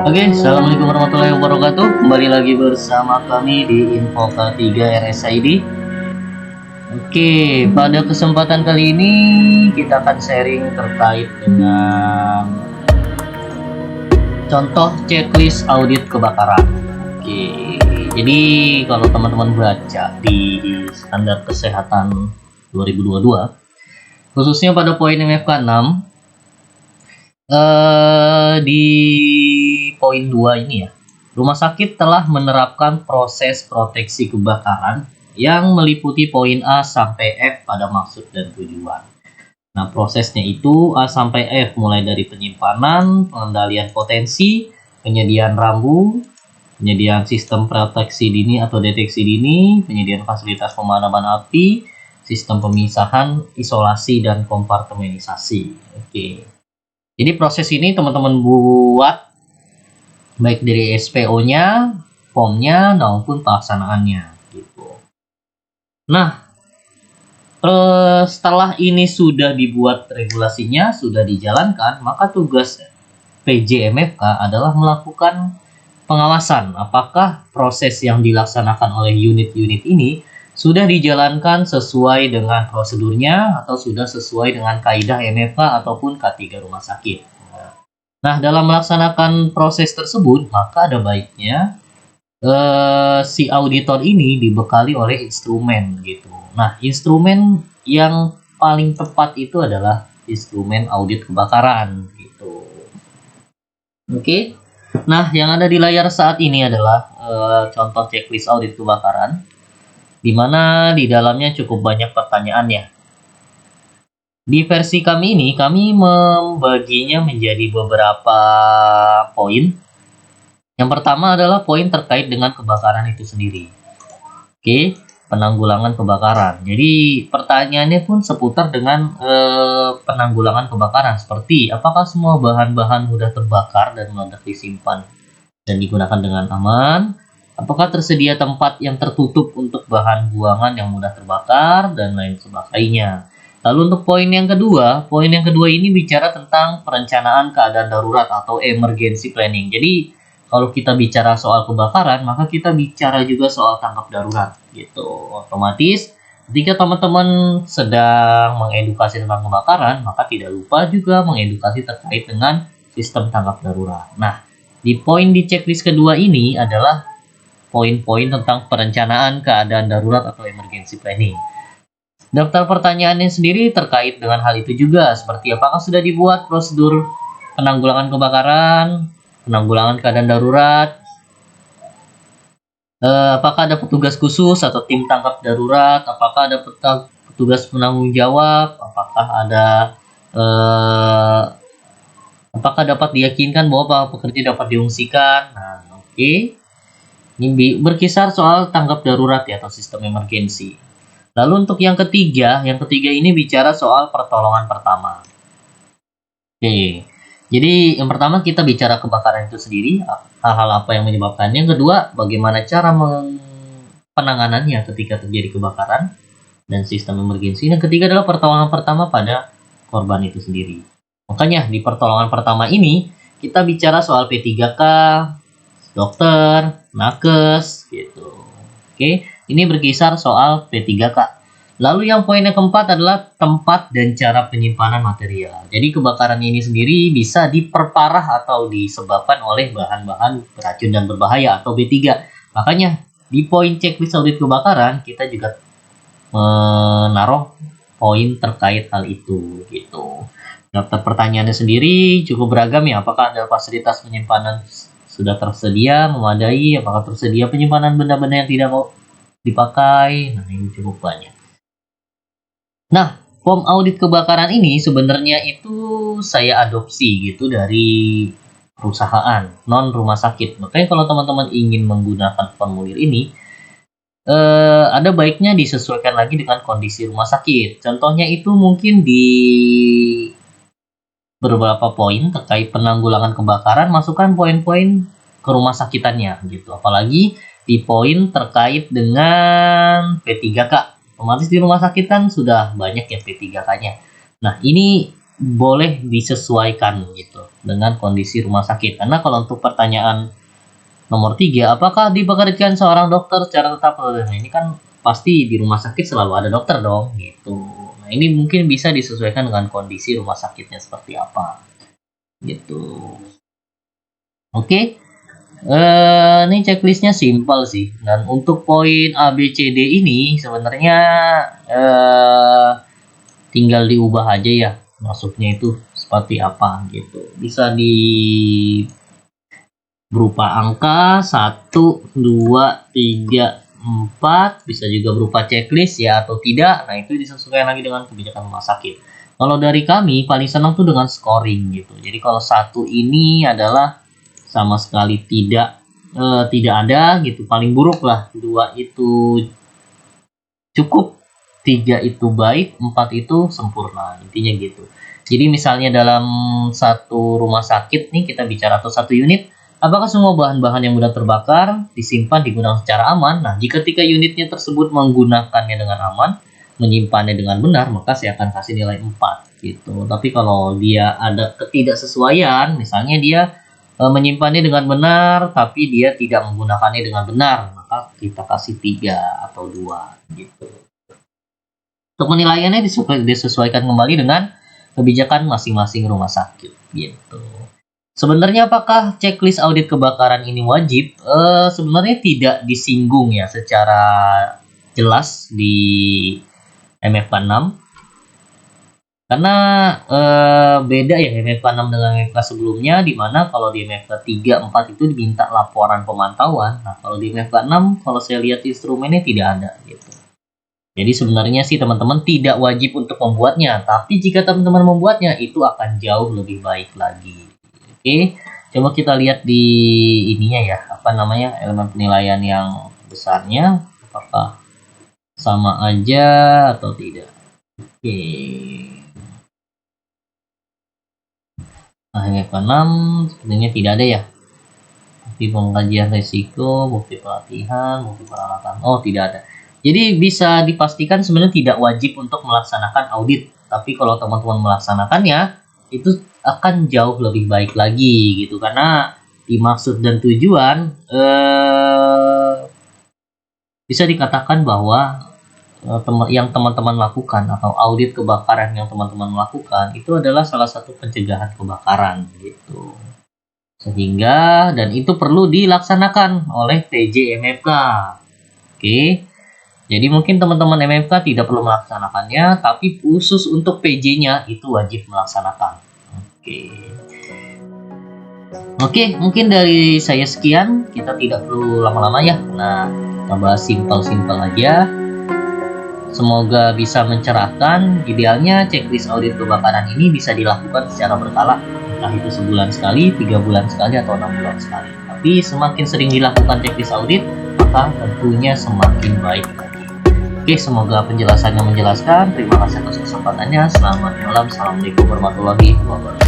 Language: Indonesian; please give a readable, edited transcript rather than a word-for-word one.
Oke, assalamualaikum warahmatullahi wabarakatuh. Kembali lagi bersama kami di Info K3 RSID. Oke, pada kesempatan kali ini kita akan sharing terkait dengan contoh checklist audit kebakaran. Oke, jadi kalau teman-teman baca di Standar Kesehatan 2022, khususnya pada poin MFK 6, di poin 2 ini ya, rumah sakit telah menerapkan proses proteksi kebakaran yang meliputi poin A sampai F pada maksud dan tujuan. Nah, prosesnya itu A sampai F mulai dari penyimpanan, pengendalian potensi, penyediaan rambu, penyediaan sistem proteksi dini atau deteksi dini, penyediaan fasilitas pemadaman api, sistem pemisahan, isolasi, dan kompartementasi. Oke. Jadi proses ini teman-teman buat baik dari SPO-nya, formnya, maupun pelaksanaannya gitu. Nah, setelah ini sudah dibuat regulasinya, sudah dijalankan, maka tugas PJMFK adalah melakukan pengawasan apakah proses yang dilaksanakan oleh unit-unit ini sudah dijalankan sesuai dengan prosedurnya atau sudah sesuai dengan kaidah MFK ataupun K3 rumah sakit. Nah, dalam melaksanakan proses tersebut, maka ada baiknya si auditor ini dibekali oleh instrumen gitu. Nah, instrumen yang paling tepat itu adalah instrumen audit kebakaran gitu. Oke. Nah, yang ada di layar saat ini adalah contoh checklist audit kebakaran, di mana di dalamnya cukup banyak pertanyaannya. Di versi kami ini, kami membaginya menjadi beberapa poin. Yang pertama adalah poin terkait dengan kebakaran itu sendiri. Oke, penanggulangan kebakaran. Jadi pertanyaannya pun seputar dengan penanggulangan kebakaran. Seperti, apakah semua bahan-bahan mudah terbakar dan meledak disimpan dan digunakan dengan aman? Apakah tersedia tempat yang tertutup untuk bahan buangan yang mudah terbakar dan lain sebagainya? Lalu untuk poin yang kedua ini bicara tentang perencanaan keadaan darurat atau emergency planning. Jadi kalau kita bicara soal kebakaran, maka kita bicara juga soal tanggap darurat gitu. Otomatis ketika teman-teman sedang mengedukasi tentang kebakaran, maka tidak lupa juga mengedukasi terkait dengan sistem tanggap darurat. Nah, di poin di checklist kedua ini adalah poin-poin tentang perencanaan keadaan darurat atau emergency planning. Daftar pertanyaannya sendiri terkait dengan hal itu juga, seperti apakah sudah dibuat prosedur penanggulangan kebakaran, penanggulangan keadaan darurat, apakah ada petugas khusus atau tim tanggap darurat, apakah ada petugas penanggung jawab, apakah dapat diyakinkan bahwa para pekerja dapat diungsikan. Nah, oke. Ini berkisar soal tanggap darurat ya atau sistem emergensi. Lalu untuk yang ketiga ini bicara soal pertolongan pertama. Oke, jadi yang pertama kita bicara kebakaran itu sendiri, hal-hal apa yang menyebabkannya. Yang kedua, bagaimana cara penanganannya ketika terjadi kebakaran dan sistem emergensi. Yang ketiga adalah pertolongan pertama pada korban itu sendiri. Makanya di pertolongan pertama ini kita bicara soal P3K, dokter, nakes, gitu. Oke, ini berkisar soal P3K. Lalu yang poin yang keempat adalah tempat dan cara penyimpanan material. Jadi kebakaran ini sendiri bisa diperparah atau disebabkan oleh bahan-bahan beracun dan berbahaya atau B3. Makanya di poin checklist audit kebakaran kita juga menaruh poin terkait hal itu gitu. Daftar pertanyaannya sendiri cukup beragam ya. Apakah ada fasilitas penyimpanan sudah tersedia, memadai? Apakah tersedia penyimpanan benda-benda yang tidak mau dipakai? Nah, ini cukup banyak. Nah, form audit kebakaran ini sebenarnya itu saya adopsi gitu dari perusahaan, non rumah sakit. Makanya kalau teman-teman ingin menggunakan formulir ini, ada baiknya disesuaikan lagi dengan kondisi rumah sakit. Contohnya itu mungkin di beberapa poin terkait penanggulangan kebakaran, masukkan poin-poin ke rumah sakitannya gitu. Apalagi di poin terkait dengan P3K. Otomatis di rumah sakit kan sudah banyak ya P3K-nya. Nah, ini boleh disesuaikan gitu dengan kondisi rumah sakit. Karena kalau untuk pertanyaan nomor 3, apakah dipekerjakan seorang dokter secara tetap? Nah, ini kan pasti di rumah sakit selalu ada dokter dong gitu. Nah, ini mungkin bisa disesuaikan dengan kondisi rumah sakitnya seperti apa gitu. Oke. Ini checklistnya simpel sih, dan untuk poin A, B, C, D ini sebenarnya tinggal diubah aja ya, masuknya itu seperti apa gitu. Bisa berupa angka 1, 2, 3, 4, bisa juga berupa checklist ya atau tidak. Nah, itu disesuaikan lagi dengan kebijakan rumah sakit. Kalau dari kami paling senang tuh dengan scoring gitu. Jadi kalau 1 ini adalah sama sekali tidak ada gitu, paling buruk lah. 2 itu cukup, 3 itu baik, 4 itu sempurna, intinya gitu. Jadi misalnya dalam satu rumah sakit nih kita bicara, atau satu unit, apakah semua bahan-bahan yang mudah terbakar disimpan di gudang secara aman? Nah, jika ketika unitnya tersebut menggunakannya dengan aman, menyimpannya dengan benar, maka saya akan kasih nilai 4 gitu. Tapi kalau dia ada ketidaksesuaian, misalnya dia menyimpannya dengan benar tapi dia tidak menggunakannya dengan benar, maka kita kasih 3 atau 2 gitu. Untuk penilaiannya disesuaikan kembali dengan kebijakan masing-masing rumah sakit gitu. Sebenarnya apakah checklist audit kebakaran ini wajib? Sebenarnya tidak disinggung ya secara jelas di MFK 6. Karena beda ya MFK 6 dengan MFK sebelumnya, di mana kalau di MFK 3, 4 itu diminta laporan pemantauan. Nah, kalau di MFK 6 kalau saya lihat instrumennya tidak ada gitu. Jadi sebenarnya sih teman-teman tidak wajib untuk membuatnya, tapi jika teman-teman membuatnya itu akan jauh lebih baik lagi. Oke, coba kita lihat di ininya ya, apa namanya, elemen penilaian yang besarnya, apakah sama aja atau tidak. Oke. Nah, MFK 6 sebenarnya tidak ada ya. Bukti pengkajian risiko, bukti pelatihan, bukti peralatan. Oh, tidak ada. Jadi bisa dipastikan sebenarnya tidak wajib untuk melaksanakan audit. Tapi kalau teman-teman melaksanakannya, itu akan jauh lebih baik lagi gitu. Karena dimaksud dan tujuan bisa dikatakan bahwa yang teman-teman lakukan atau audit kebakaran yang teman-teman lakukan itu adalah salah satu pencegahan kebakaran gitu. Sehingga dan itu perlu dilaksanakan oleh PJ MFK. Oke. Jadi mungkin teman-teman MFK tidak perlu melaksanakannya, tapi khusus untuk PJ-nya itu wajib melaksanakan. Oke, mungkin dari saya sekian, kita tidak perlu lama-lama ya. Nah, kita bahas simpel-simpel aja. Semoga bisa mencerahkan. Idealnya checklist audit kebakaran ini bisa dilakukan secara berkala, entah itu sebulan sekali, 3 bulan sekali, atau 6 bulan sekali. Tapi semakin sering dilakukan checklist audit, maka tentunya semakin baik. Oke, semoga penjelasannya menjelaskan. Terima kasih atas kesempatannya. Selamat malam. Assalamualaikum warahmatullahi wabarakatuh.